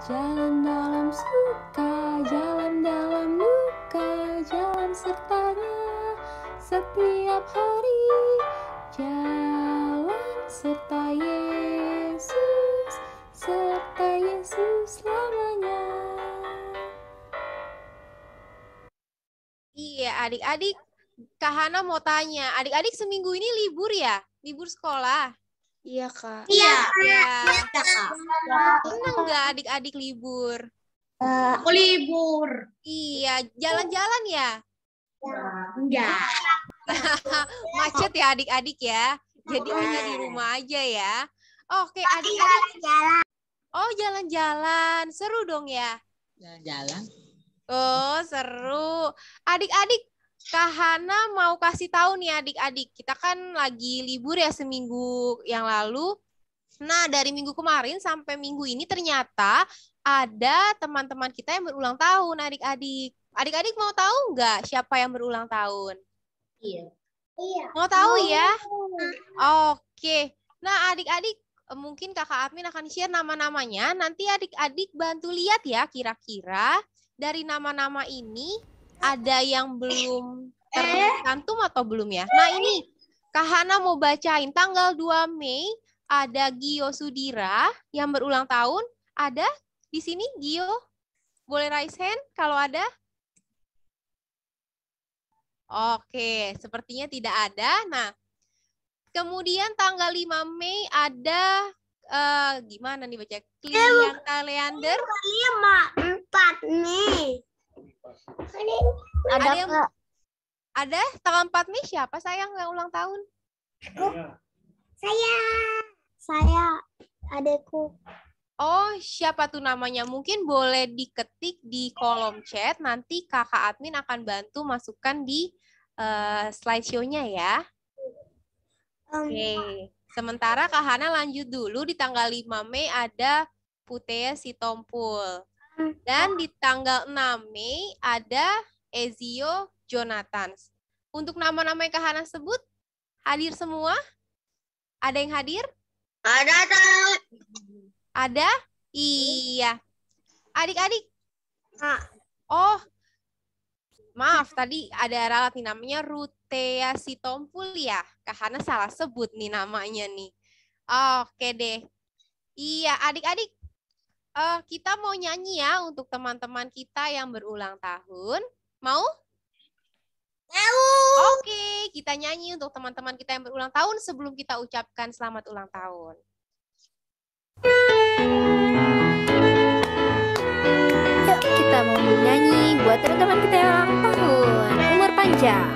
Jalan dalam suka, jalan dalam luka, jalan sertanya setiap hari. Jalan serta Yesus selamanya. Iya, adik-adik, Kak Hana mau tanya, adik-adik seminggu ini libur ya? Libur sekolah? Iya, Kak. Iya. Kak. Senang nggak adik-adik libur? Aku libur. Iya, jalan-jalan ya? Enggak. Macet ya adik-adik ya? Jadi hanya di rumah aja ya? Oke, adik-adik. Oh, jalan-jalan. Seru dong ya? Jalan-jalan. Oh, seru. Adik-adik, Kak Hana mau kasih tahu nih adik-adik. Kita kan lagi libur ya seminggu yang lalu. Nah, dari minggu kemarin sampai minggu ini ternyata ada teman-teman kita yang berulang tahun, adik-adik. Adik-adik mau tahu nggak siapa yang berulang tahun? Iya. Mau tahu ya? Oke. Nah, adik-adik mungkin Kakak Admin akan share nama-namanya. Nanti adik-adik bantu lihat ya kira-kira dari nama-nama ini ada yang belum tercantum atau belum ya? Nah, ini Kak Hana mau bacain tanggal 2 Mei ada Gio Sudira yang berulang tahun. Ada di sini Gio? Boleh raise hand kalau ada? Oke, sepertinya tidak ada. Nah, kemudian tanggal 5 Mei ada gimana nih baca? Klianta Leander. 4 nih. Ada yang ada tanggal 4 Mei siapa sayang yang ulang tahun? Saya adekku. Oh, siapa tuh namanya? Mungkin boleh diketik di kolom chat. Nanti kakak admin akan bantu masukkan di slideshow-nya ya. Oke. Sementara Kak Hana lanjut dulu. Di tanggal 5 Mei ada Putea Sitompul. Dan di tanggal 6 Mei ada Ezio Jonathan. Untuk nama-nama yang Kak Hana sebut, hadir semua? Ada yang hadir? Ada. Ada? Iya. Adik-adik. Oh, maaf. Tadi ada ralat nih namanya Rutea Sitompul ya. Kak Hana salah sebut nih namanya nih. Oke deh. Iya, adik-adik. Kita mau nyanyi ya untuk teman-teman kita yang berulang tahun. Mau? Oke, kita nyanyi untuk teman-teman kita yang berulang tahun sebelum kita ucapkan selamat ulang tahun. Yuk kita mau nyanyi buat teman-teman kita yang ulang tahun. Umur panjang.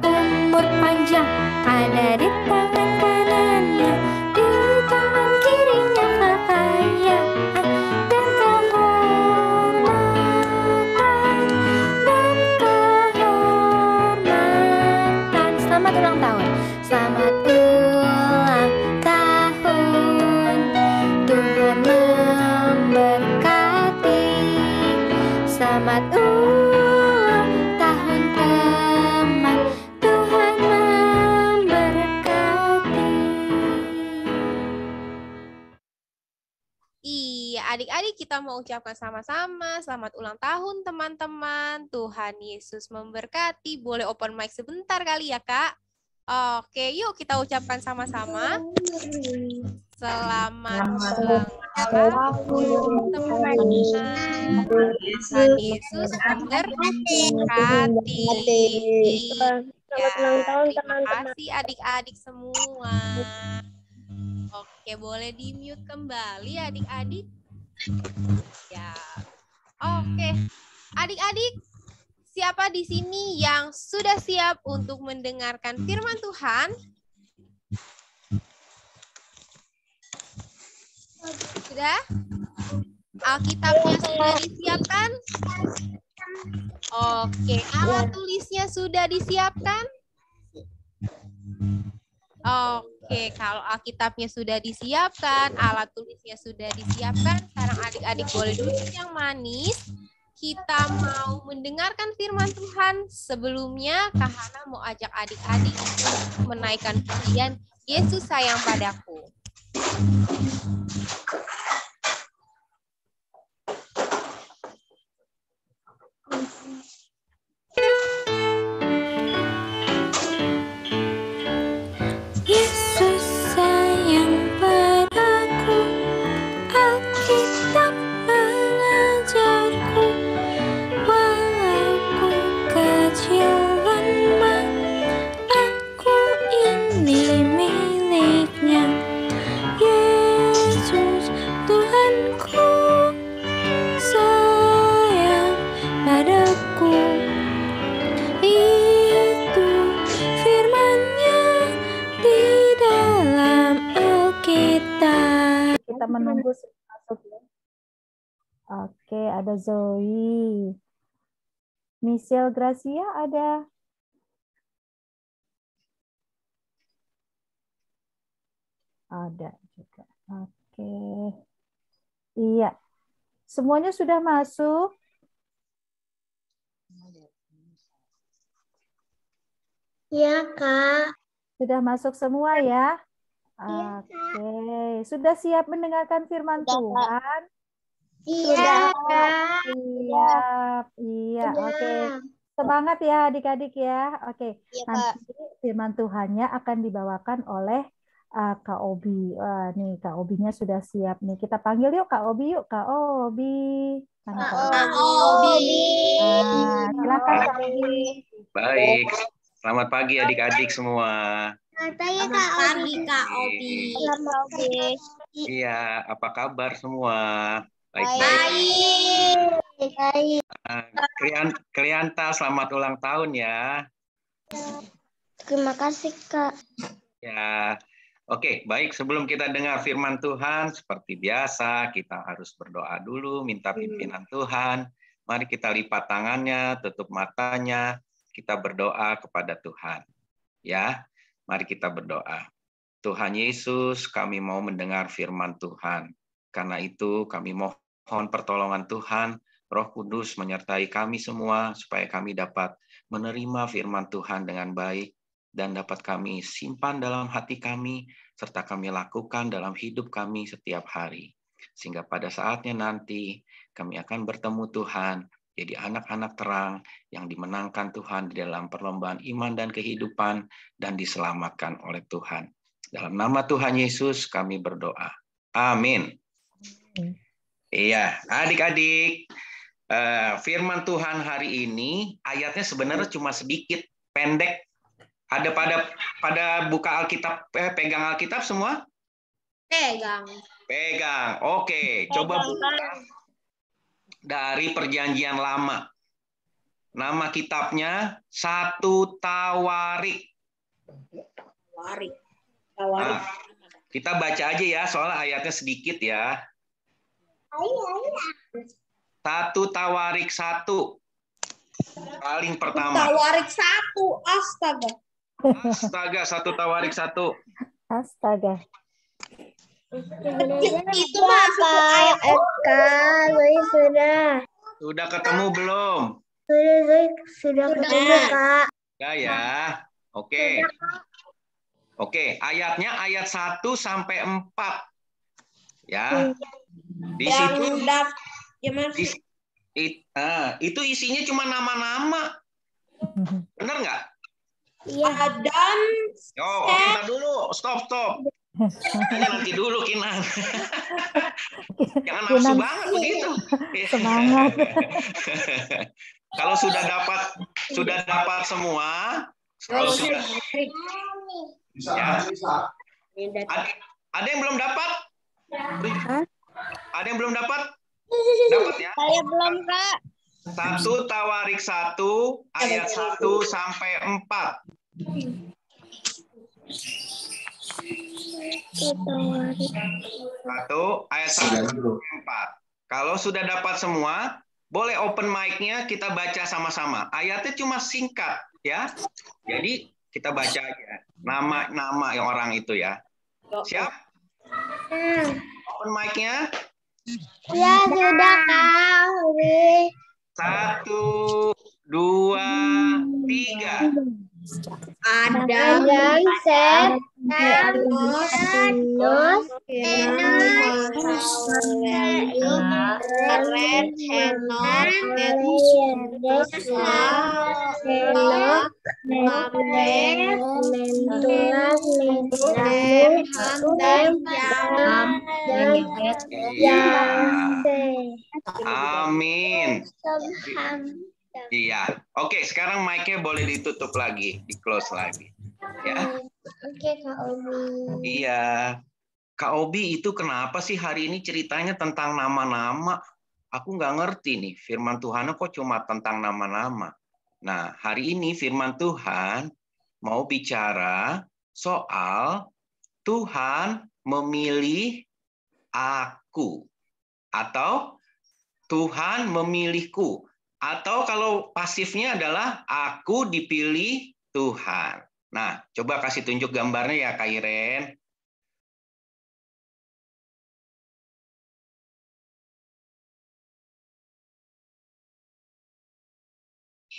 Umur panjang ada di tangan kanannya, di tangan kirinya kekayaan dan kehormatan. Selamat ulang tahun. Selamat ulang tahun. Tuhan memberkati. Selamat ulang tahun teman. Tuhan memberkati. Iya, adik-adik kita mau ucapkan sama-sama selamat ulang tahun teman-teman. Tuhan Yesus memberkati. Boleh open mic sebentar kali ya, Kak? Oke, yuk kita ucapkan sama-sama. Selamat ulang tahun teman-teman. Tuhan Yesus memberkati. Ya, terima kasih adik-adik semua. Oke, boleh di-mute kembali adik-adik. Ya. Oke. Adik-adik, siapa di sini yang sudah siap untuk mendengarkan firman Tuhan? Sudah? Alkitabnya sudah disiapkan? Oke, alat tulisnya sudah disiapkan? Oke, kalau Alkitabnya sudah disiapkan, alat tulisnya sudah disiapkan, sekarang adik-adik boleh duduk yang manis. Kita mau mendengarkan firman Tuhan. Sebelumnya, Kak Hana mau ajak adik-adik untuk menaikkan pujian Yesus sayang padaku. menunggu masuk ya. Oke, ada Zoe. Michelle Gracia ada. Ada juga. Oke. Iya. Semuanya sudah masuk? Ya, Kak. Sudah masuk semua ya? Iya, Oke. Sudah siap mendengarkan firman Tuhan? Iya, Kak. Siap. Iya, oke. Semangat ya adik-adik ya. Oke. Iya, Nanti firman Tuhannya akan dibawakan oleh Kak Obi. Wah, nih Kak Obinya sudah siap nih. Kita panggil yuk Kak Obi yuk. Kak Obi. Mana Kak Obi? Nah, silakan Kak Obi. Baik, selamat pagi adik-adik semua. Selamat pagi, Kak Obi. Selamat pagi. Iya, apa kabar semua? Baik-baik. Baik. Krianta, selamat ulang tahun ya. Terima kasih, Kak. Ya, oke, baik. Sebelum kita dengar firman Tuhan, seperti biasa, kita harus berdoa dulu, minta pimpinan Tuhan. Mari kita lipat tangannya, tutup matanya, kita berdoa kepada Tuhan. Ya, mari kita berdoa. Tuhan Yesus, kami mau mendengar firman Tuhan. Karena itu kami mohon pertolongan Tuhan, Roh Kudus menyertai kami semua, supaya kami dapat menerima firman Tuhan dengan baik, dan dapat kami simpan dalam hati kami, serta kami lakukan dalam hidup kami setiap hari. Sehingga pada saatnya nanti, kami akan bertemu Tuhan, jadi anak-anak terang yang dimenangkan Tuhan di dalam perlombaan iman dan kehidupan, dan diselamatkan oleh Tuhan. Dalam nama Tuhan Yesus kami berdoa. Amin. Iya, adik-adik, firman Tuhan hari ini ayatnya sebenarnya cuma sedikit, pendek. Ada pada buka Alkitab, pegang Alkitab semua? Pegang. Pegang. Oke, coba buka dari Perjanjian Lama. Nama kitabnya 1 Tawarik. Nah, kita baca aja ya, soalnya ayatnya sedikit ya. 1 Tawarik 1. Paling pertama. Tawarik 1. Astaga. Astaga, 1 Tawarik 1. Astaga. Itu masuk ayat Kak. Sudah ketemu belum? Sudah ketemu, Kak. Ya. Oke. Oke, ayatnya ayat 1 sampai 4. Ya. Di situ itu isinya cuma nama-nama. Benar nggak? Iya. Oke, bentar dulu. Stop. Nanti dulu, Kinan. Jangan nafsu banget begitu. Semangat. Kalau sudah dapat semua, kalau sudah ya. Ada yang belum dapat? Ada yang belum dapat? Dapat ya? Saya belum, Kak. 1 Tawarik 1 ayat 1 sampai 4. 1 ayat 1 sampai 4. Kalau sudah dapat semua, boleh open mic-nya, kita baca sama-sama. Ayatnya cuma singkat ya. Jadi kita baca aja nama yang orang itu ya. Siap? Open mic-nya. Ya, sudah, Kak. 1, 2, 3. Ada yang set, Enos, Amin. Iya. Oke, sekarang mic-nya boleh ditutup lagi, di-close lagi. Ya. Oke, Kak Obi. Iya. Kak Obi itu kenapa sih hari ini ceritanya tentang nama-nama? Aku nggak ngerti nih, firman Tuhan kok cuma tentang nama-nama. Nah, hari ini firman Tuhan mau bicara soal Tuhan memilih aku. Atau Tuhan memilihku. Atau kalau pasifnya adalah aku dipilih Tuhan. Nah, coba kasih tunjuk gambarnya ya, Kak Iren.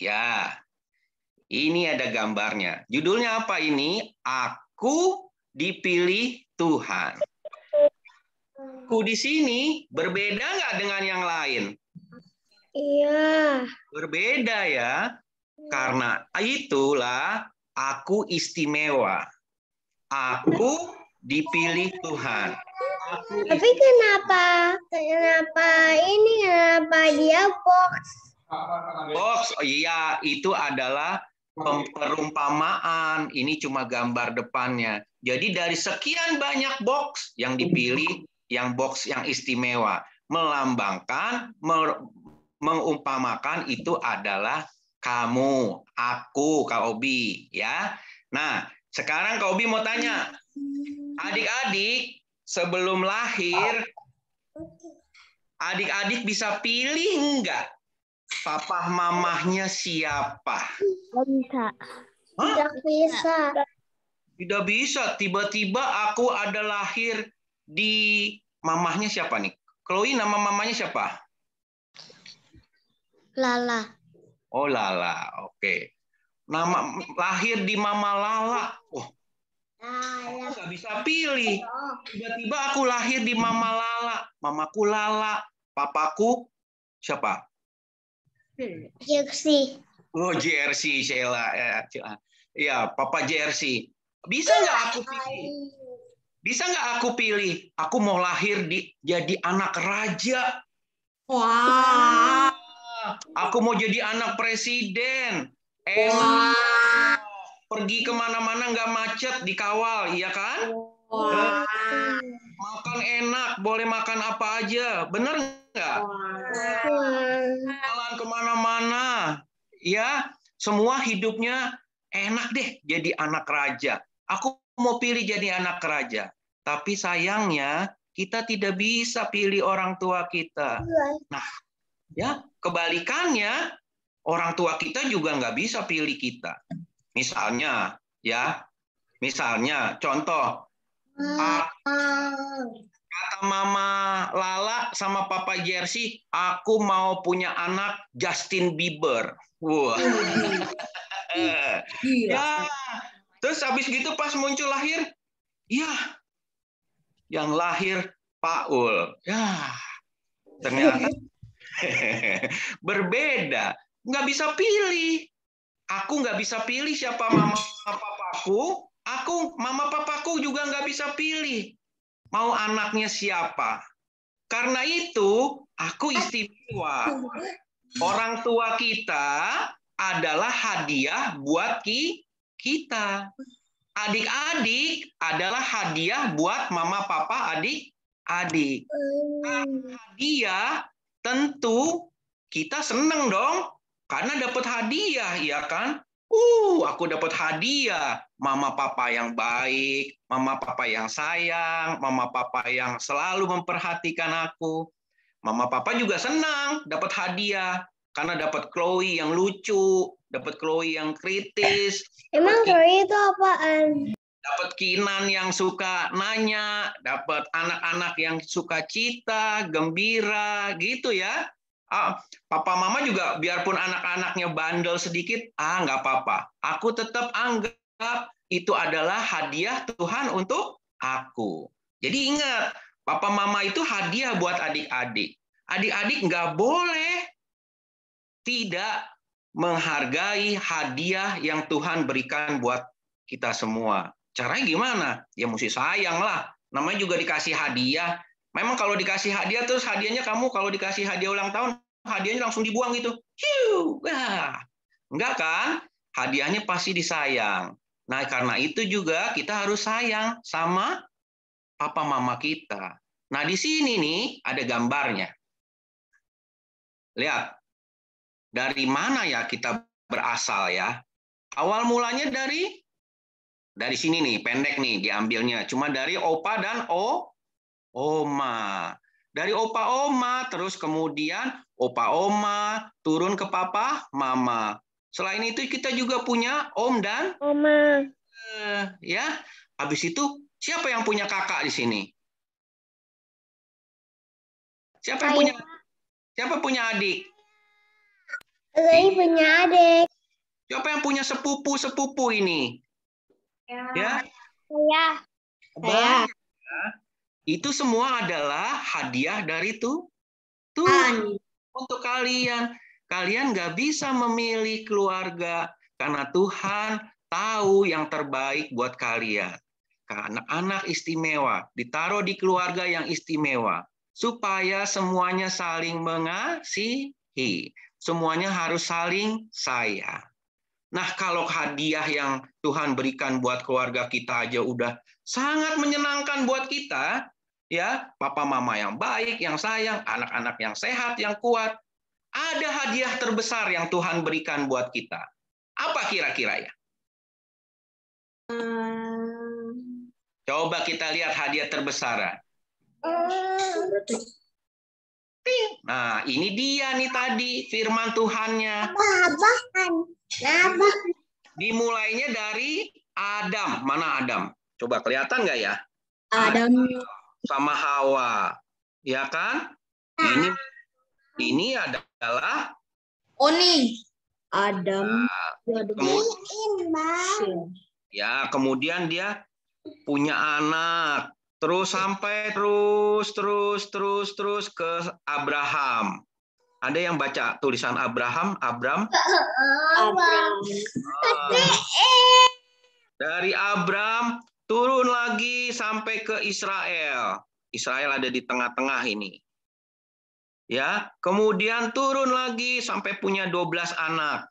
Ya, ini ada gambarnya. Judulnya apa ini? Aku dipilih Tuhan. Aku di sini berbeda nggak dengan yang lain? Iya. Berbeda ya. Karena itulah aku istimewa. Aku dipilih Tuhan. Tapi kenapa dia box? Box, oh iya, itu adalah perumpamaan. Ini cuma gambar depannya. Jadi dari sekian banyak box yang dipilih, yang box yang istimewa, melambangkan, mengumpamakan itu adalah kamu, aku, Kak Obi, ya. Nah, sekarang Kak Obi mau tanya, adik-adik sebelum lahir, adik-adik bisa pilih enggak papa mamahnya siapa? Tidak bisa. Tidak bisa. Tiba-tiba aku ada lahir di mamahnya siapa nih? Chloe, nama mamanya siapa? Lala. Oh, Lala. Oke. Nama lahir di Mama Lala. Oh, aku nggak bisa pilih. Tiba-tiba aku lahir di Mama Lala. Mamaku Lala. Papaku siapa? Jersey. Oh, Jersey, Sheila. Ya, Papa Jersey. Bisa nggak aku pilih? Bisa nggak aku pilih? Aku mau lahir jadi anak raja. Wah. Aku mau jadi anak presiden. Enak. Pergi kemana-mana nggak macet, dikawal, iya kan? Wah. Makan enak, boleh makan apa aja. Bener nggak? Jalan kemana-mana. Ya, semua hidupnya enak deh jadi anak raja. Aku mau pilih jadi anak raja. Tapi sayangnya kita tidak bisa pilih orang tua kita. Nah, ya kebalikannya orang tua kita juga nggak bisa pilih kita. Misalnya, contoh, kata Mama Lala sama Papa Jersey, aku mau punya anak Justin Bieber. Wah. Ya, terus habis gitu pas muncul lahir, ya, yang lahir Paul. Ya, ternyata berbeda. Nggak bisa pilih. Aku nggak bisa pilih siapa mama papaku. Mama papaku juga nggak bisa pilih. Mau anaknya siapa. Karena itu, aku istimewa. Orang tua kita adalah hadiah buat kita. Adik-adik adalah hadiah buat mama, papa, adik-adik. Hadiah tentu kita seneng dong. Karena dapat hadiah, ya kan? Aku dapat hadiah. Mama papa yang baik, mama papa yang sayang, mama papa yang selalu memperhatikan aku. Mama papa juga senang dapat hadiah. Karena dapat Chloe yang lucu, dapat Chloe yang kritis. Emang Chloe itu apaan? Dapat Kinan yang suka nanya, dapat anak-anak yang suka cita, gembira, gitu ya. Papa mama juga biarpun anak-anaknya bandel sedikit, nggak apa-apa. Aku tetap anggap itu adalah hadiah Tuhan untuk aku. Jadi ingat, papa mama itu hadiah buat adik-adik. Adik-adik nggak boleh tidak menghargai hadiah yang Tuhan berikan buat kita semua. Caranya gimana? Ya mesti sayang lah. Namanya juga dikasih hadiah. Memang kalau dikasih hadiah terus hadiahnya kamu kalau dikasih hadiah ulang tahun, hadiahnya langsung dibuang gitu. Enggak kan? Hadiahnya pasti disayang. Nah, karena itu juga kita harus sayang sama papa mama kita. Nah, di sini nih ada gambarnya. Lihat. Dari mana ya kita berasal ya? Awal mulanya dari sini nih, pendek nih diambilnya. Cuma dari opa dan Oma. Dari opa oma, terus kemudian opa oma turun ke papa mama. Selain itu kita juga punya om dan Oma. ya. Habis itu siapa yang punya kakak di sini? Siapa punya adik? Saya punya adik. Siapa yang punya sepupu ini? Ya. Saya. Itu semua adalah hadiah dari Tuhan untuk kalian. Kalian nggak bisa memilih keluarga karena Tuhan tahu yang terbaik buat kalian. Anak-anak istimewa ditaruh di keluarga yang istimewa supaya semuanya saling mengasihi. Semuanya harus saling sayang. Nah, kalau hadiah yang Tuhan berikan buat keluarga kita aja udah sangat menyenangkan buat kita, ya, papa mama yang baik, yang sayang, anak-anak yang sehat, yang kuat. Ada hadiah terbesar yang Tuhan berikan buat kita. Apa kira-kira ya? Coba kita lihat hadiah terbesar. Nah, ini dia nih tadi firman Tuhannya. Dimulainya dari Adam. Mana Adam? Coba kelihatan nggak ya? Adam sama Hawa. Ya kan? Ini adalah Oni. Adam. Kemudian dia punya anak. Terus sampai terus ke Abraham. Ada yang baca tulisan Abram? Dari Abram turun lagi sampai ke Israel. Israel ada di tengah-tengah ini. Ya, kemudian turun lagi sampai punya 12 anak.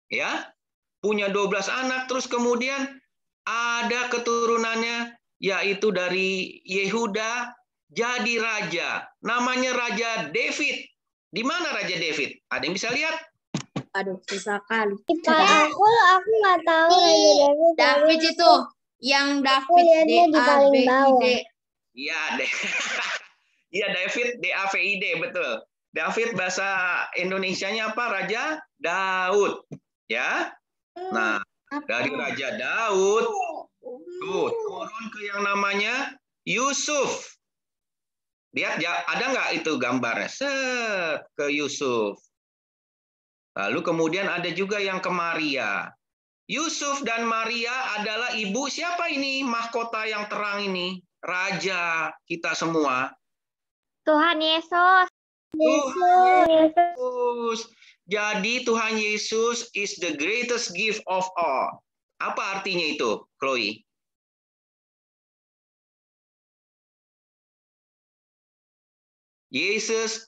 Ya. Punya 12 anak, terus kemudian ada keturunannya yaitu dari Yehuda jadi raja. Namanya Raja David. Di mana Raja David? Ada yang bisa lihat? Aduh, susah kali. Aku nggak tahu David itu. Yang David D-A-V-I-D. Iya, iya David D-A-V-I-D, betul. David bahasa Indonesianya apa? Raja Daud. Ya. Nah, dari Raja Daud turun ke yang namanya Yusuf. Lihat ya, ada nggak itu gambarnya? Set ke Yusuf. Lalu kemudian ada juga yang ke Maria. Yusuf dan Maria adalah ibu siapa ini? Mahkota yang terang ini. Raja kita semua. Tuhan Yesus. Yesus. Jadi Tuhan Yesus is the greatest gift of all. Apa artinya itu, Chloe? Jesus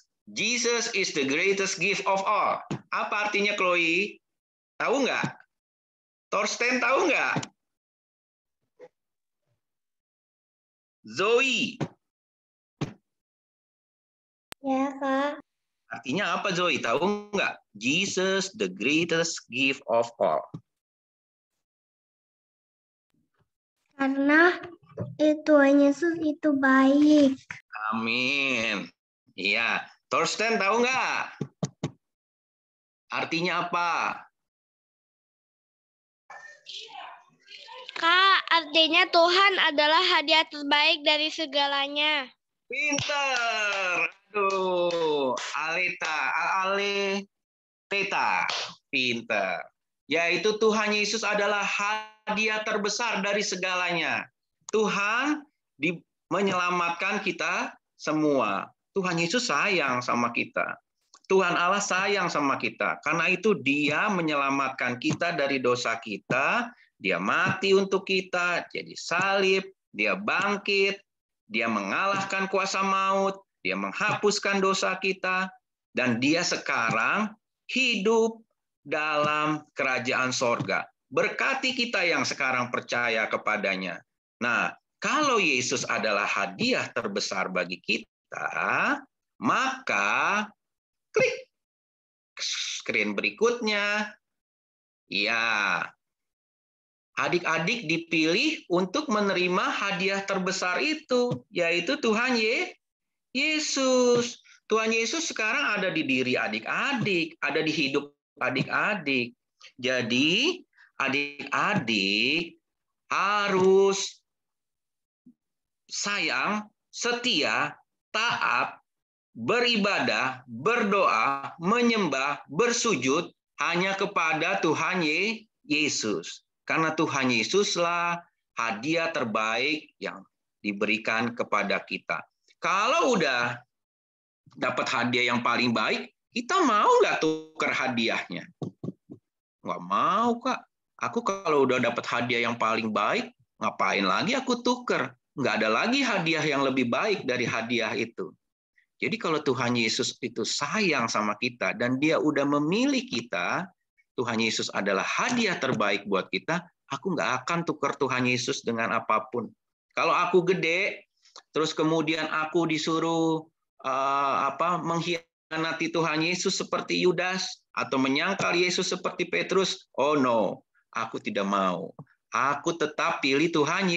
is the greatest gift of all. Apa artinya, Chloe? Tahu nggak? Thorsten tahu nggak? Zoe. Ya, Kak. Artinya apa, Zoe? Tahu nggak? Jesus the greatest gift of all. Karena Tuhan Yesus itu baik. Amin. Iya. Thorsten tahu nggak? Artinya apa? Kak, artinya Tuhan adalah hadiah terbaik dari segalanya. Pinter. Aduh. Teta. Pinter. Yaitu Tuhan Yesus adalah hadiah terbesar dari segalanya. Tuhan menyelamatkan kita semua. Tuhan Yesus sayang sama kita. Tuhan Allah sayang sama kita. Karena itu Dia menyelamatkan kita dari dosa kita. Dia mati untuk kita, jadi salib, Dia bangkit, Dia mengalahkan kuasa maut, Dia menghapuskan dosa kita, dan Dia sekarang hidup dalam kerajaan sorga. Berkati kita yang sekarang percaya kepadanya. Nah, kalau Yesus adalah hadiah terbesar bagi kita, maka klik screen berikutnya. Ya, adik-adik dipilih untuk menerima hadiah terbesar itu, yaitu Tuhan Yesus. Tuhan Yesus sekarang ada di diri adik-adik, ada di hidup adik-adik. Jadi, adik-adik harus sayang, setia, taat, beribadah, berdoa, menyembah, bersujud hanya kepada Tuhan Yesus. Karena Tuhan Yesuslah hadiah terbaik yang diberikan kepada kita. Kalau udah dapat hadiah yang paling baik, kita mau nggak tukar hadiahnya? Nggak mau, Kak. Aku kalau udah dapat hadiah yang paling baik, ngapain lagi aku tukar? Nggak ada lagi hadiah yang lebih baik dari hadiah itu. Jadi kalau Tuhan Yesus itu sayang sama kita dan dia udah memilih kita, Tuhan Yesus adalah hadiah terbaik buat kita, aku nggak akan tukar Tuhan Yesus dengan apapun. Kalau aku gede, terus kemudian aku disuruh mengkhianati Tuhan Yesus seperti Yudas, atau menyangkal Yesus seperti Petrus, oh no, aku tidak mau. Aku tetap pilih Tuhan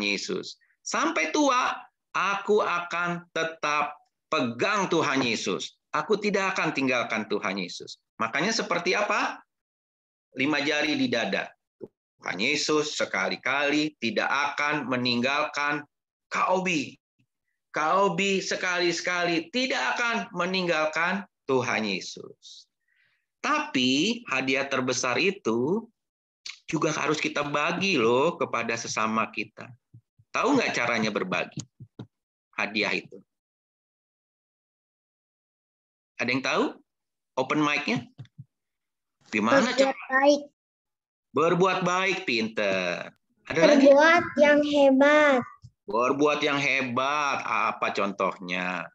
Yesus. Sampai tua, aku akan tetap pegang Tuhan Yesus. Aku tidak akan tinggalkan Tuhan Yesus. Makanya seperti apa? 5 jari di dada. Tuhan Yesus sekali-kali tidak akan meninggalkan Kak Obi. Kak Obi sekali-sekali tidak akan meninggalkan Tuhan Yesus. Tapi hadiah terbesar itu juga harus kita bagi loh kepada sesama kita. Tahu nggak caranya berbagi hadiah itu? Ada yang tahu? Open mic-nya? Gimana cara? Baik. Berbuat baik, pinter. Ada lagi? Berbuat yang hebat. Berbuat yang hebat. Apa contohnya?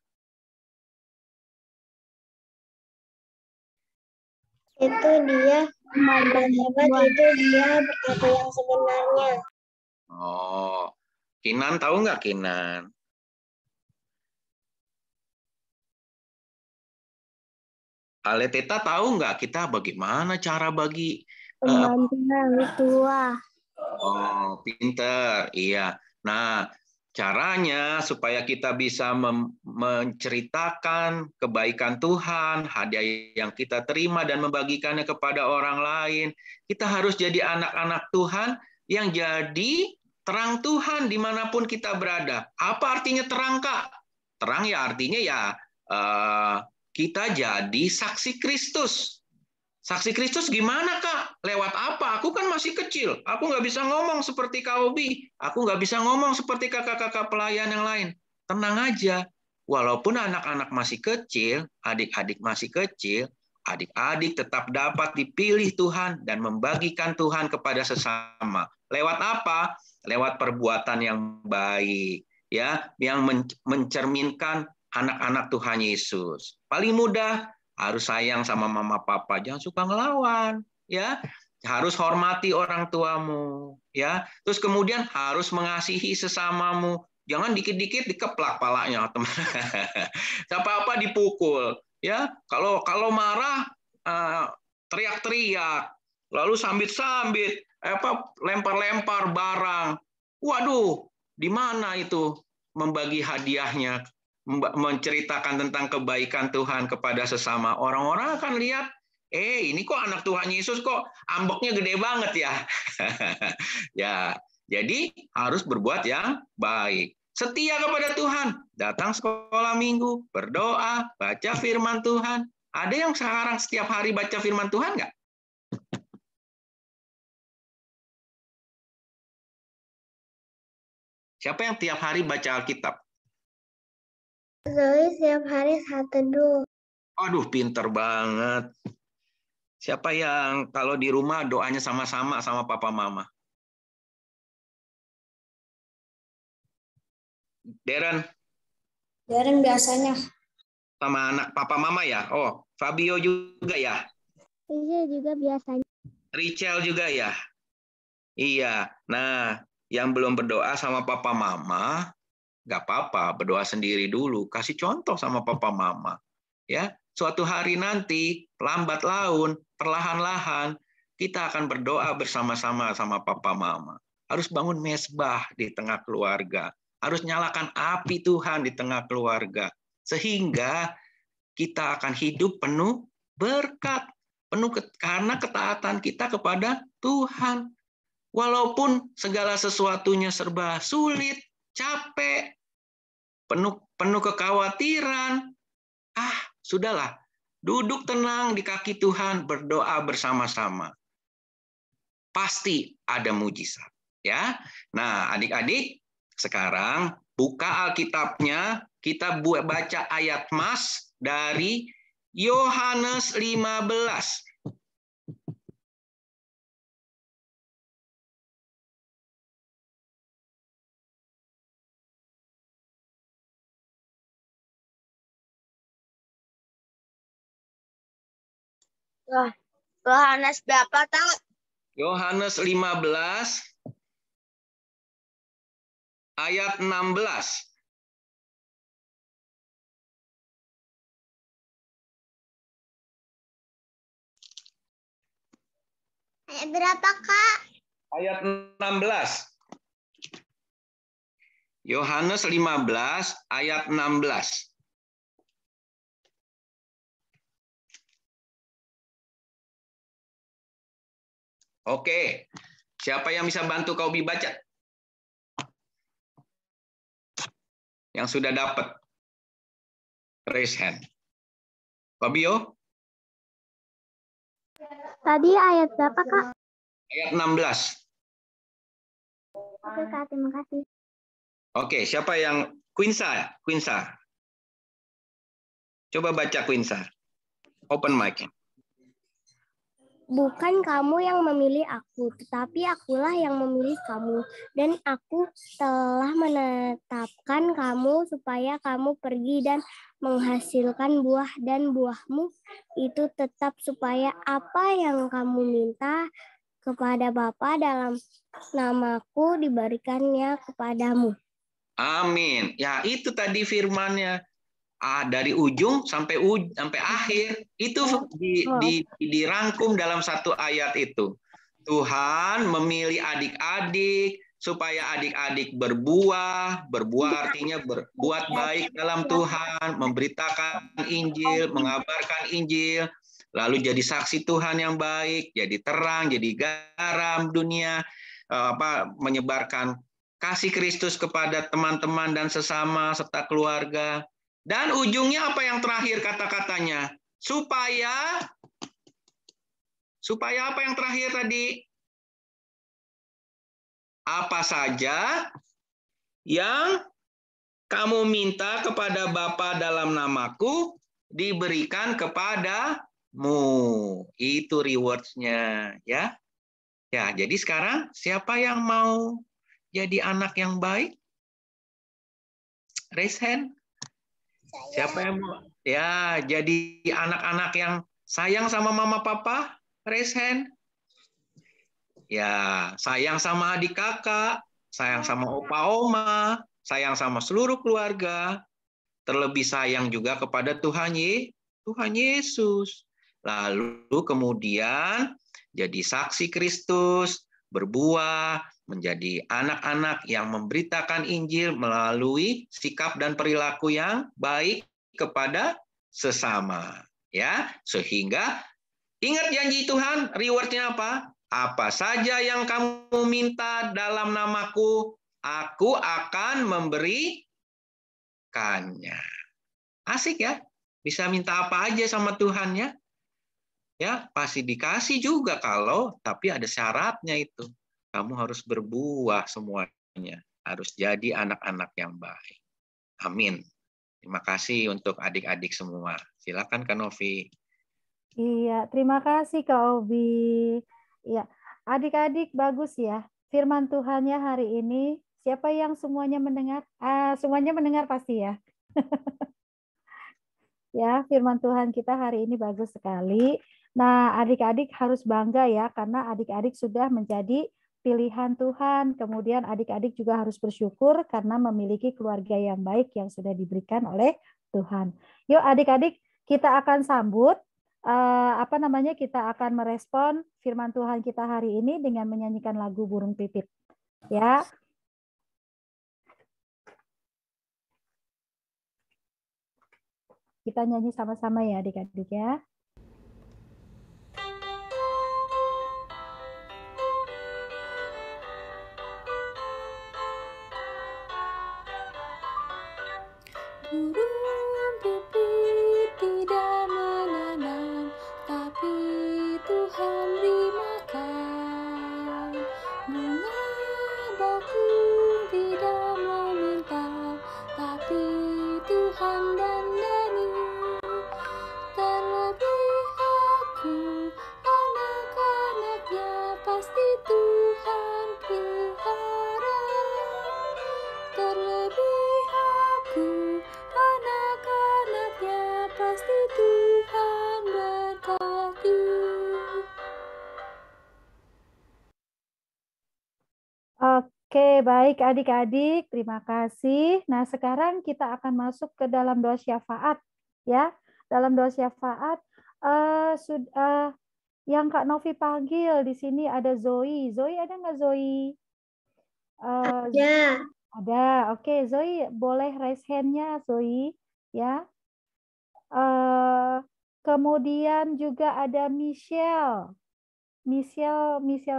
Itu dia berbuat hebat, itu dia berkata yang sebenarnya. Oh, Kinan tahu nggak Kinan? Aleteta tahu nggak kita bagaimana cara bagi? Membantu orang tua. Oh, pinter. Iya. Nah, caranya supaya kita bisa menceritakan kebaikan Tuhan, hadiah yang kita terima dan membagikannya kepada orang lain, kita harus jadi anak-anak Tuhan yang jadi terang Tuhan dimanapun kita berada. Apa artinya terang, Kak? Terang ya artinya ya kita jadi saksi Kristus. Saksi Kristus gimana, Kak? Lewat apa? Aku kan masih kecil. Aku nggak bisa ngomong seperti Kak Obi. Aku nggak bisa ngomong seperti kakak-kakak pelayan yang lain. Tenang aja. Walaupun anak-anak masih kecil, adik-adik masih kecil, adik-adik tetap dapat dipilih Tuhan dan membagikan Tuhan kepada sesama. Lewat apa? Lewat perbuatan yang baik, ya, yang mencerminkan anak-anak Tuhan Yesus. Paling mudah harus sayang sama mama papa, jangan suka ngelawan, ya. Harus hormati orang tuamu, ya. Terus kemudian harus mengasihi sesamamu. Jangan dikit-dikit dikeplak palanya, teman. Apa-apa dipukul, ya. Kalau marah teriak-teriak, lalu sambit-sambit, lempar-lempar barang. Waduh, di mana itu membagi hadiahnya? Menceritakan tentang kebaikan Tuhan kepada sesama. Orang-orang akan lihat, ini kok anak Tuhan Yesus kok ambeknya gede banget ya. Ya, jadi harus berbuat yang baik. Setia kepada Tuhan, datang sekolah minggu, berdoa, baca firman Tuhan. Ada yang sekarang setiap hari baca firman Tuhan nggak? Siapa yang tiap hari baca Alkitab? Zoe setiap hari saat teduh. Aduh, pinter banget. Siapa yang kalau di rumah doanya sama-sama sama papa mama? Darren? Darren biasanya. Sama anak papa mama ya? Oh, Fabio juga ya? Iya juga biasanya. Richel juga ya? Iya. Nah, yang belum berdoa sama papa mama, nggak apa-apa, berdoa sendiri dulu. Kasih contoh sama papa mama. Ya, suatu hari nanti, lambat laun, perlahan-lahan, kita akan berdoa bersama-sama sama papa mama. Harus bangun mesbah di tengah keluarga. Harus nyalakan api Tuhan di tengah keluarga. Sehingga kita akan hidup penuh berkat. Karena ketaatan kita kepada Tuhan. Walaupun segala sesuatunya serba sulit, capek, penuh kekhawatiran. Sudahlah. Duduk tenang di kaki Tuhan, berdoa bersama-sama. Pasti ada mujizat, ya. Nah, adik-adik, sekarang buka Alkitabnya, kita baca ayat mas dari Yohanes 15. Yohanes berapa, Tak? Yohanes 15 ayat 16. Ayat berapa, Kak? Ayat 16. Yohanes 15 ayat 16. Oke. Siapa yang bisa bantu kau baca? Yang sudah dapat. Raise hand. Fabio? Tadi ayat berapa, Kak? Ayat 16. Oke, Kak, terima kasih. Oke, siapa yang Quinsa? Coba baca Quinsa. Open mic. Bukan kamu yang memilih aku, tetapi akulah yang memilih kamu. Dan aku telah menetapkan kamu supaya kamu pergi dan menghasilkan buah, dan buahmu itu tetap, supaya apa yang kamu minta kepada Bapa dalam namaku diberikannya kepadamu. Amin. Ya, itu tadi firman-Nya. Dari ujung sampai akhir itu dirangkum dalam satu ayat itu. Tuhan memilih adik-adik supaya adik-adik berbuah artinya berbuat baik dalam Tuhan, memberitakan Injil, mengabarkan Injil, lalu jadi saksi Tuhan yang baik, jadi terang, jadi garam dunia, menyebarkan kasih Kristus kepada teman-teman dan sesama serta keluarga. Dan ujungnya apa yang terakhir kata-katanya? Supaya apa yang terakhir tadi? Apa saja yang kamu minta kepada Bapa dalam namaku diberikan kepadamu. Itu rewards-nya, ya. Ya, jadi sekarang siapa yang mau jadi anak yang baik? Raise hand. Siapa yang mau jadi anak-anak yang sayang sama mama papa? Raise hand. Ya, sayang sama adik kakak, sayang sama opa oma, sayang sama seluruh keluarga. Terlebih sayang juga kepada Tuhan Yesus. Lalu kemudian jadi saksi Kristus, berbuah, menjadi anak-anak yang memberitakan Injil melalui sikap dan perilaku yang baik kepada sesama, ya. Sehingga ingat janji Tuhan, reward-nya apa? Apa saja yang kamu minta dalam namaku, aku akan memberikannya. Asik ya? Bisa minta apa aja sama Tuhan ya? Ya, pasti dikasih juga tapi ada syaratnya itu. Kamu harus berbuah semuanya. Harus jadi anak-anak yang baik. Amin. Terima kasih untuk adik-adik semua. Silakan Kak Novi. Iya, terima kasih Kak Obi. Iya, adik-adik bagus ya. Firman Tuhannya hari ini. Siapa yang semuanya mendengar? Semuanya mendengar pasti ya. Ya, firman Tuhan kita hari ini bagus sekali. Nah, adik-adik harus bangga ya, karena adik-adik sudah menjadi pilihan Tuhan. Kemudian adik-adik juga harus bersyukur karena memiliki keluarga yang baik yang sudah diberikan oleh Tuhan. Yuk adik-adik, kita akan sambut kita akan merespon firman Tuhan kita hari ini dengan menyanyikan lagu Burung Pipit. Ya. Kita nyanyi sama-sama ya adik-adik ya. Burung pipit tidak menanam, tapi Tuhan beri makan. Bunga bakung tidak meminta, tapi Tuhan dandani. Terlebih aku, anak-anaknya pasti Tuhan pelihara. Terlebih aku, anak-anaknya pasti Tuhan berkati. Oke, baik adik-adik, terima kasih. Nah, sekarang kita akan masuk ke dalam doa syafaat ya. Dalam doa syafaat yang Kak Novi panggil di sini ada Zoe. Zoe ada nggak Zoe? Ya. Ada. Oke, Zoe boleh raise hand-nya Zoe ya. Kemudian juga ada Michelle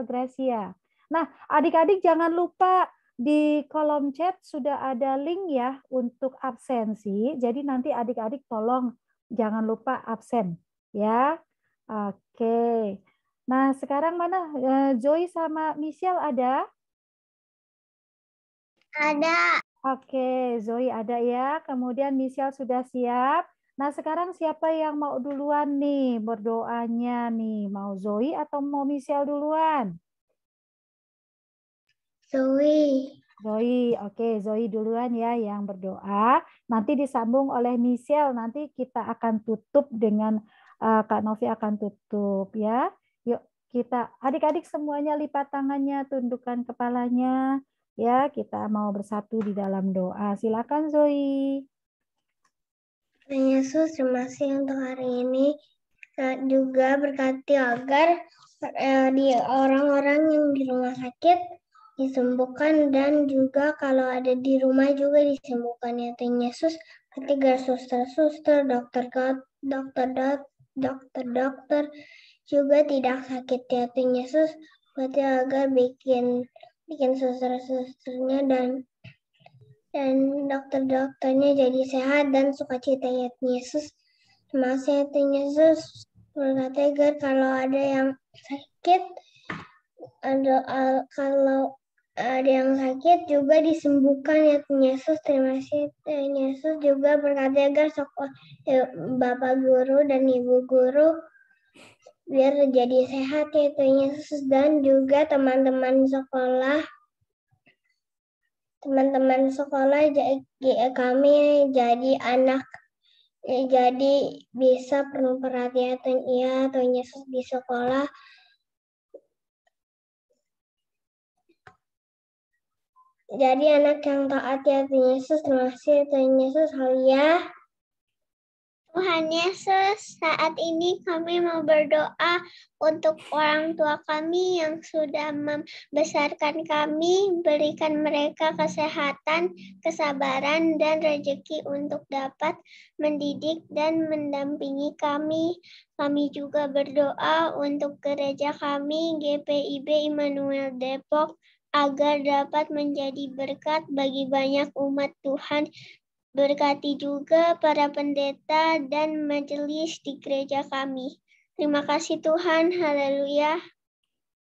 Gracia. Nah, adik-adik jangan lupa di kolom chat sudah ada link ya untuk absensi. Jadi nanti adik-adik tolong jangan lupa absen ya. Oke. Nah, sekarang mana Zoe sama Michelle ada? Ada. Oke, Zoe ada ya. Kemudian Michelle sudah siap. Nah, sekarang siapa yang mau duluan nih berdoanya nih? Mau Zoe atau mau Michelle duluan? Zoe. Zoe, oke, Zoe duluan ya yang berdoa. Nanti disambung oleh Michelle. Nanti kita akan tutup dengan Kak Novi akan tutup ya. Yuk kita adik-adik semuanya lipat tangannya, tundukkan kepalanya ya. Kita mau bersatu di dalam doa. Silakan Zoe. Tuhan Yesus, terima kasih untuk hari ini. Juga berkati agar di orang-orang yang di rumah sakit disembuhkan, dan juga kalau ada di rumah juga disembuhkan ya Tuhan Yesus. Ketiga suster-suster, dokter juga tidak sakit ya Tuhan Yesus. Berarti agar bikin suster-susternya dan dokter-dokternya jadi sehat dan sukacita ya Tuhan Yesus. Terima kasih ya Tuhan Yesus. Berkati agar kalau ada yang sakit, kalau ada yang sakit juga disembuhkan ya Tuhan Yesus. Terima kasih Tuhan Yesus. Juga berkati agar Bapak Guru dan Ibu Guru biar jadi sehat ya Tuhan Yesus, dan juga teman-teman sekolah kami jadi anak jadi bisa penuh perhatian ya Tuhan Yesus di sekolah. Jadi anak yang taat ya Tuhan Yesus. Terima kasih Tuhan Yesus. Haleluya. Tuhan Yesus, saat ini kami mau berdoa untuk orang tua kami yang sudah membesarkan kami, berikan mereka kesehatan, kesabaran, dan rezeki untuk dapat mendidik dan mendampingi kami. Kami juga berdoa untuk gereja kami, GPIB Immanuel Depok, agar dapat menjadi berkat bagi banyak umat Tuhan. Berkati juga para pendeta dan majelis di gereja kami. Terima kasih Tuhan. Haleluya.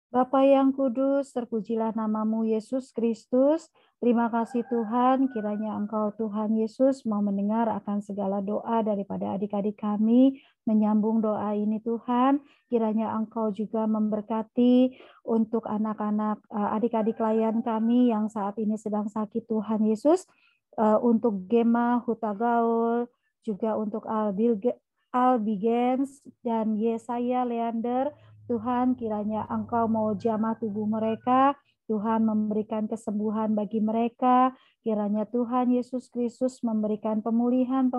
Bapa yang kudus, terpujilah namamu Yesus Kristus. Terima kasih Tuhan, kiranya Engkau Tuhan Yesus mau mendengar akan segala doa daripada adik-adik kami, menyambung doa ini Tuhan. Kiranya Engkau juga memberkati untuk anak-anak adik-adik klien kami yang saat ini sedang sakit Tuhan Yesus. Untuk Gema Hutagaul, juga untuk Albigens dan Yesaya Leander. Tuhan, kiranya Engkau mau jamah tubuh mereka, Tuhan memberikan kesembuhan bagi mereka, kiranya Tuhan Yesus Kristus memberikan pemulihan,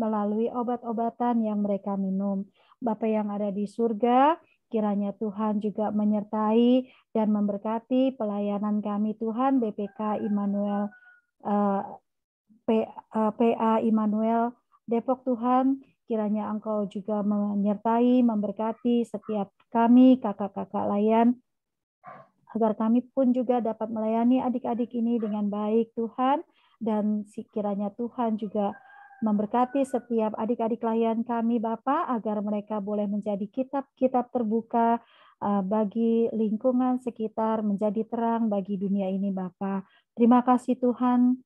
melalui obat-obatan yang mereka minum. Bapa yang ada di surga, kiranya Tuhan juga menyertai dan memberkati pelayanan kami Tuhan, BPK Immanuel, PA Immanuel Depok Tuhan. Kiranya Engkau juga menyertai, memberkati setiap kami, kakak-kakak layan, agar kami pun juga dapat melayani adik-adik ini dengan baik Tuhan. Dan kiranya Tuhan juga memberkati setiap adik-adik layan kami Bapa, agar mereka boleh menjadi kitab-kitab terbuka bagi lingkungan sekitar, menjadi terang bagi dunia ini Bapa. Terima kasih Tuhan,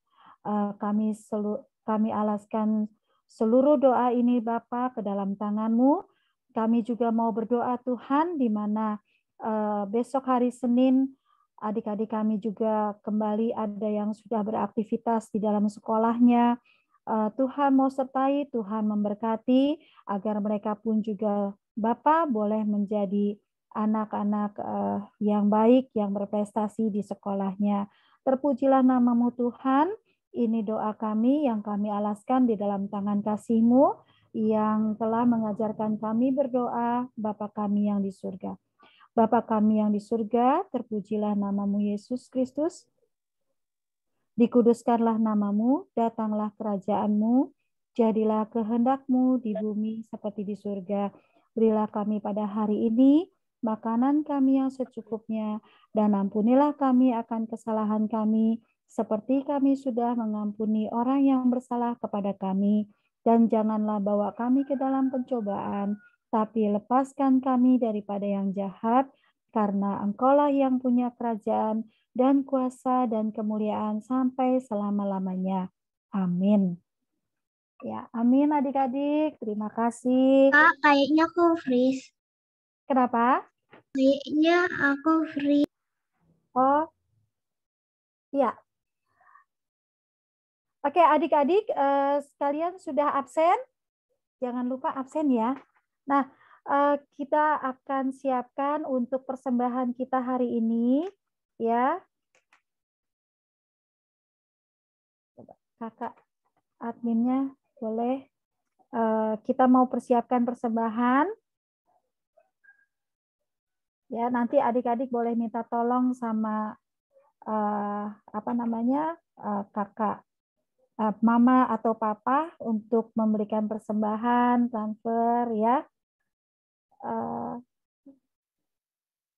kami alaskan seluruh doa ini Bapa ke dalam tangan-Mu. Kami juga mau berdoa Tuhan, di mana besok hari Senin adik-adik kami juga kembali ada yang sudah beraktivitas di dalam sekolahnya. Tuhan mau sertai, Tuhan memberkati, agar mereka pun juga Bapa boleh menjadi anak-anak yang baik, yang berprestasi di sekolahnya. Terpujilah nama-Mu Tuhan. Ini doa kami yang kami alaskan di dalam tangan kasih-Mu yang telah mengajarkan kami berdoa, Bapa kami yang di surga. Bapa kami yang di surga, terpujilah nama-Mu Yesus Kristus. Dikuduskanlah nama-Mu, datanglah kerajaan-Mu, jadilah kehendak-Mu di bumi seperti di surga. Berilah kami pada hari ini makanan kami yang secukupnya, dan ampunilah kami akan kesalahan kami, seperti kami sudah mengampuni orang yang bersalah kepada kami. Dan janganlah bawa kami ke dalam pencobaan, tapi lepaskan kami daripada yang jahat, karena Engkaulah yang punya kerajaan dan kuasa dan kemuliaan sampai selama-lamanya. Amin. Ya, amin adik-adik. Terima kasih. Kak, kayaknya aku freeze. Kenapa? Kayaknya aku freeze. Oh, ya. Oke, adik-adik sekalian sudah absen? Jangan lupa absen ya. Nah, kita akan siapkan untuk persembahan kita hari ini, ya. Kakak adminnya boleh. Kita mau persiapkan persembahan. Ya, nanti adik-adik boleh minta tolong sama kakak, mama atau papa untuk memberikan persembahan, transfer ya.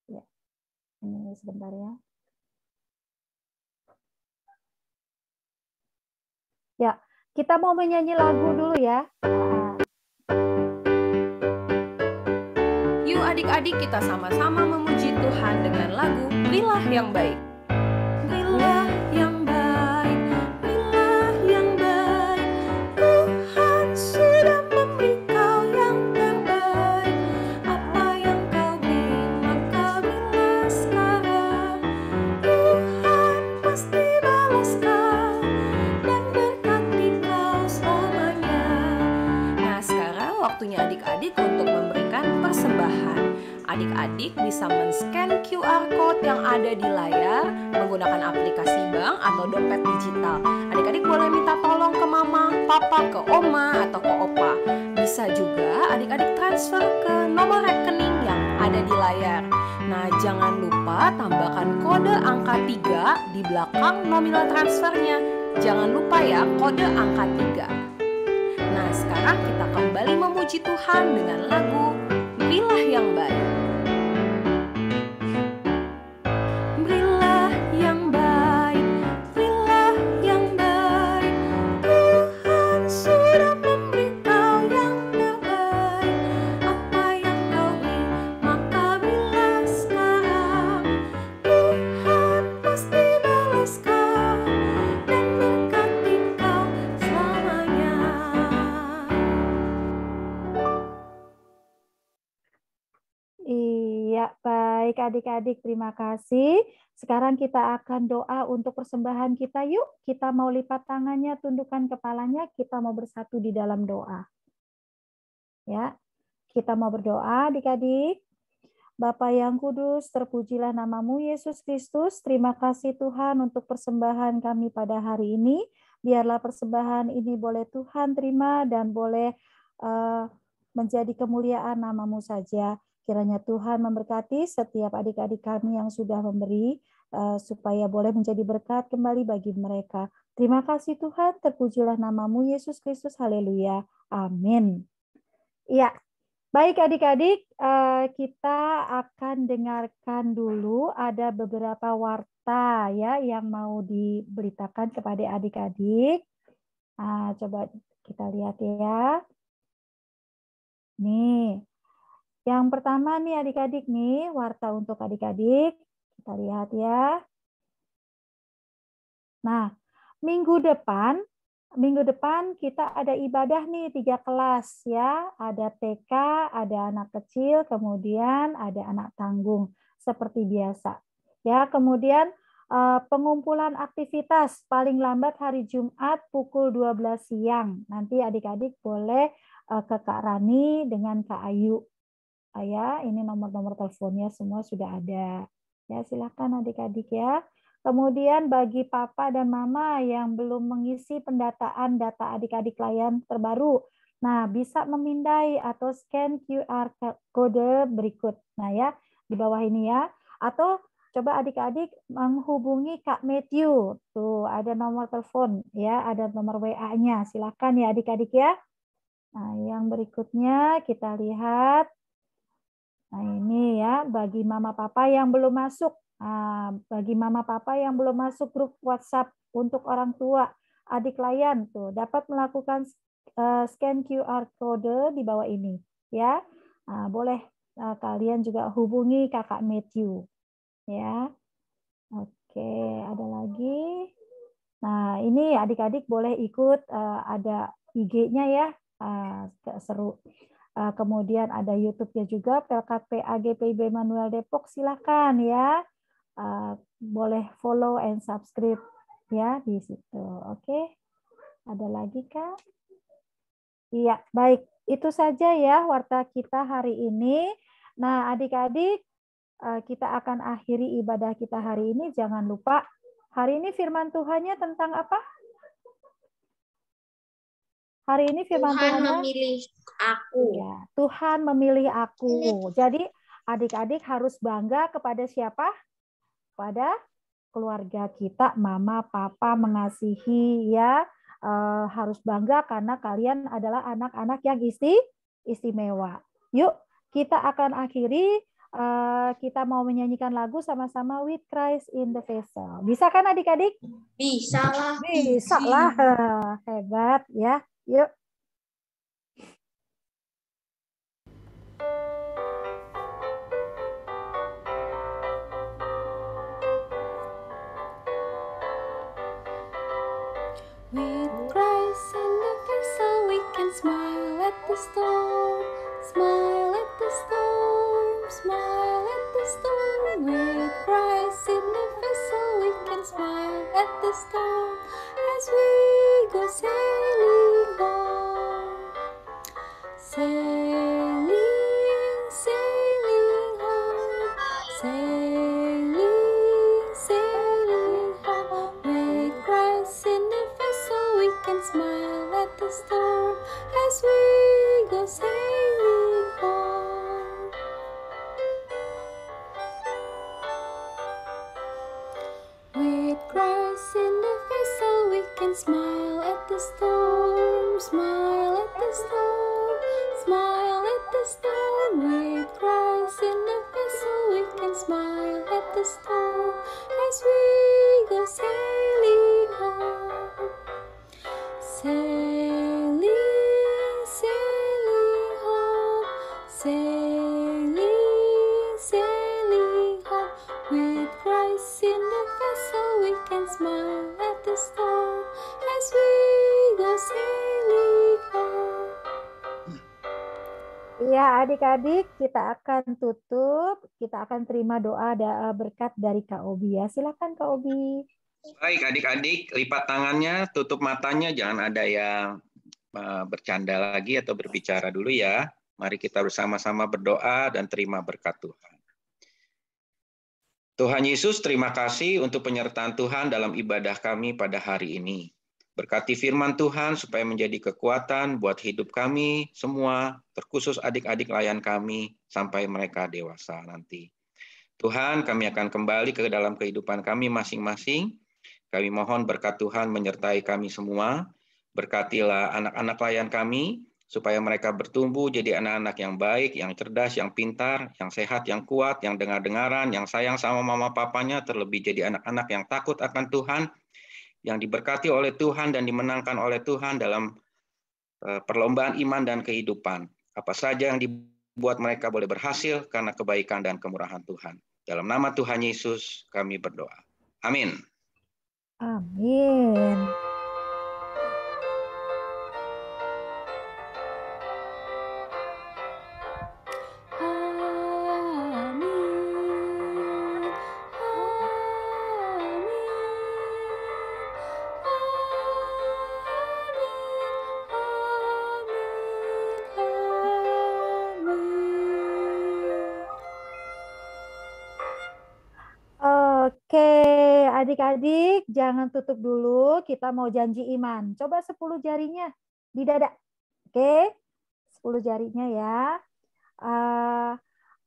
Ya. Ini sebentar ya. Ya, kita mau menyanyi lagu dulu ya. Yuk adik-adik kita sama-sama memuji Tuhan dengan lagu Berilah yang Baik. Berilah yang baik, berilah yang baik. Tuhan sudah memberi kau yang terbaik. Apa yang kau beri maka berilah sekarang. Tuhan pasti balas kau dan berkati kau selamanya. Nah, sekarang waktunya adik-adik untuk memberikan persembahan. Adik-adik bisa men-scan QR code yang ada di layar menggunakan aplikasi bank atau dompet digital. Adik-adik boleh minta tolong ke mama, papa, ke oma, atau ke opa. Bisa juga adik-adik transfer ke nomor rekening yang ada di layar. Nah, jangan lupa tambahkan kode angka 3 di belakang nominal transfernya. Jangan lupa ya, kode angka 3. Nah, sekarang kita kembali memuji Tuhan dengan lagu Berilah yang Baik. Berilah yang baik, berilah yang baik. Tuhan sudah memberi kau yang terbaik. Apa yang kau beri, maka berilah sekarang. Tuhan pasti balas kau dan berkati kau selamanya. Iya, baik adik-adik, terima kasih. Sekarang kita akan doa untuk persembahan kita. Yuk, kita mau lipat tangannya, tundukkan kepalanya, kita mau bersatu di dalam doa. Ya, kita mau berdoa adik-adik. Bapa yang kudus, terpujilah nama-Mu Yesus Kristus. Terima kasih Tuhan untuk persembahan kami pada hari ini. Biarlah persembahan ini boleh Tuhan terima dan boleh menjadi kemuliaan nama-Mu saja. Kiranya Tuhan memberkati setiap adik-adik kami yang sudah memberi, supaya boleh menjadi berkat kembali bagi mereka. Terima kasih Tuhan, terpujilah nama-Mu Yesus Kristus, haleluya, amin. Iya, baik adik-adik, kita akan dengarkan dulu ada beberapa warta ya yang mau diberitakan kepada adik-adik. Coba kita lihat ya. Nih, yang pertama nih adik-adik nih, warta untuk adik-adik. Kita lihat ya. Nah, minggu depan kita ada ibadah nih 3 kelas ya. Ada TK, ada anak kecil, kemudian ada anak tanggung seperti biasa. Ya, kemudian pengumpulan aktivitas paling lambat hari Jumat pukul 12 siang. Nanti adik-adik boleh ke Kak Rani dengan Kak Ayu. Ya, ini nomor-nomor teleponnya semua sudah ada. Ya, silakan adik-adik ya. Kemudian bagi papa dan mama yang belum mengisi pendataan data adik-adik layan terbaru, nah bisa memindai atau scan QR kode berikut. Nah ya, di bawah ini ya. Atau coba adik-adik menghubungi Kak Matthew. Tuh, ada nomor telepon ya, ada nomor WA-nya. Silakan ya adik-adik ya. Nah, yang berikutnya kita lihat. Nah, ini ya bagi mama papa yang belum masuk. Bagi mama papa yang belum masuk grup WhatsApp untuk orang tua adik layan tuh dapat melakukan scan QR kode di bawah ini ya. Boleh kalian juga hubungi Kakak Matthew ya. Oke, ada lagi. Nah, ini adik-adik boleh ikut, ada IG-nya ya. Seru. Kemudian ada YouTube-nya juga, Pelkat PAGPIB Manuel Depok, silakan ya. Boleh follow and subscribe ya di situ. Oke. Ada lagi Kak? Iya, baik. Itu saja ya warta kita hari ini. Nah, adik-adik, kita akan akhiri ibadah kita hari ini. Jangan lupa, hari ini firman Tuhannya tentang apa? Hari ini firman Tuhan Tuhannya memilih aku. Ya, Tuhan memilih aku. Jadi adik-adik harus bangga kepada siapa? Pada keluarga kita, mama, papa, mengasihi ya. Harus bangga karena kalian adalah anak-anak yang istimewa. Yuk, kita akan akhiri. Kita mau menyanyikan lagu sama-sama With Christ in the Vessel. Bisa kan adik-adik? Bisa lah. Bisa lah. Hebat ya. Yuk. With Christ in the vessel, we can smile at the storm, smile at the storm, smile at the storm. With Christ in the vessel, we can smile at the storm as we go sailing home, sailing, sailing home, sailing, sailing home. With Christ in the vessel, we can smile at the storm as we go sailing home. With Christ in the vessel, we can smile at the storm, smile at the storm, smile at the storm. With Christ in the vessel, we can smile at the storm as we go sailing home, sailing, sailing home, sailing, sailing home. With Christ in the vessel, we can smile at the storm as we go sailing home. Ya, adik-adik, kita akan tutup. Kita akan terima doa berkat dari Kak Obi ya. Silakan Kak Obi. Baik, adik-adik, lipat tangannya, tutup matanya, jangan ada yang bercanda lagi atau berbicara dulu ya. Mari kita bersama-sama berdoa dan terima berkat Tuhan. Tuhan Yesus, terima kasih untuk penyertaan Tuhan dalam ibadah kami pada hari ini. Berkati firman Tuhan supaya menjadi kekuatan buat hidup kami semua, terkhusus adik-adik layan kami sampai mereka dewasa nanti. Tuhan, kami akan kembali ke dalam kehidupan kami masing-masing. Kami mohon berkat Tuhan menyertai kami semua. Berkatilah anak-anak layan kami, supaya mereka bertumbuh jadi anak-anak yang baik, yang cerdas, yang pintar, yang sehat, yang kuat, yang dengar-dengaran, yang sayang sama mama papanya, terlebih jadi anak-anak yang takut akan Tuhan, yang diberkati oleh Tuhan dan dimenangkan oleh Tuhan dalam perlombaan iman dan kehidupan. Apa saja yang dibuat mereka boleh berhasil karena kebaikan dan kemurahan Tuhan. Dalam nama Tuhan Yesus kami berdoa. Amin. Amin. Oke, adik-adik jangan tutup dulu, kita mau janji iman. Coba 10 jarinya di dada. Oke, 10 jarinya ya.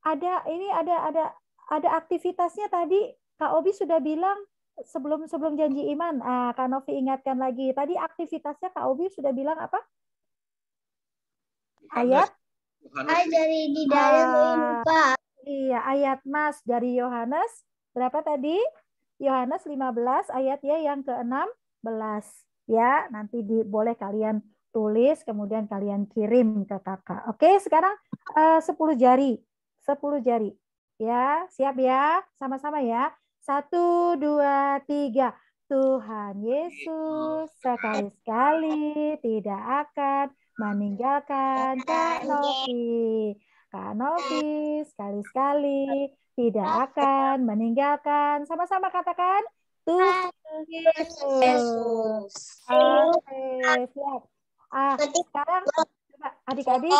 Ada aktivitasnya tadi. Kak Obi sudah bilang sebelum janji iman. Kak Novi ingatkan lagi. Tadi aktivitasnya Kak Obi sudah bilang apa? Ayat? Dari di dalam lupa. Iya, ayat Mas dari Yohanes. Berapa tadi? Yohanes 15 ayat ya yang ke-16. Ya, nanti boleh kalian tulis, kemudian kalian kirim ke kakak. Oke, sekarang 10 jari. 10 jari. Ya, siap ya? Sama-sama ya. 1, 2, 3. Tuhan Yesus sekali-sekali tidak akan meninggalkan Kak Novi. Kak Novi sekali-sekali tidak akan meninggalkan. Sama-sama katakan Tuhan Yesus. Oke, siap. Sekarang coba adik-adik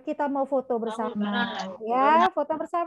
kita mau foto bersama. Ya, foto bersama.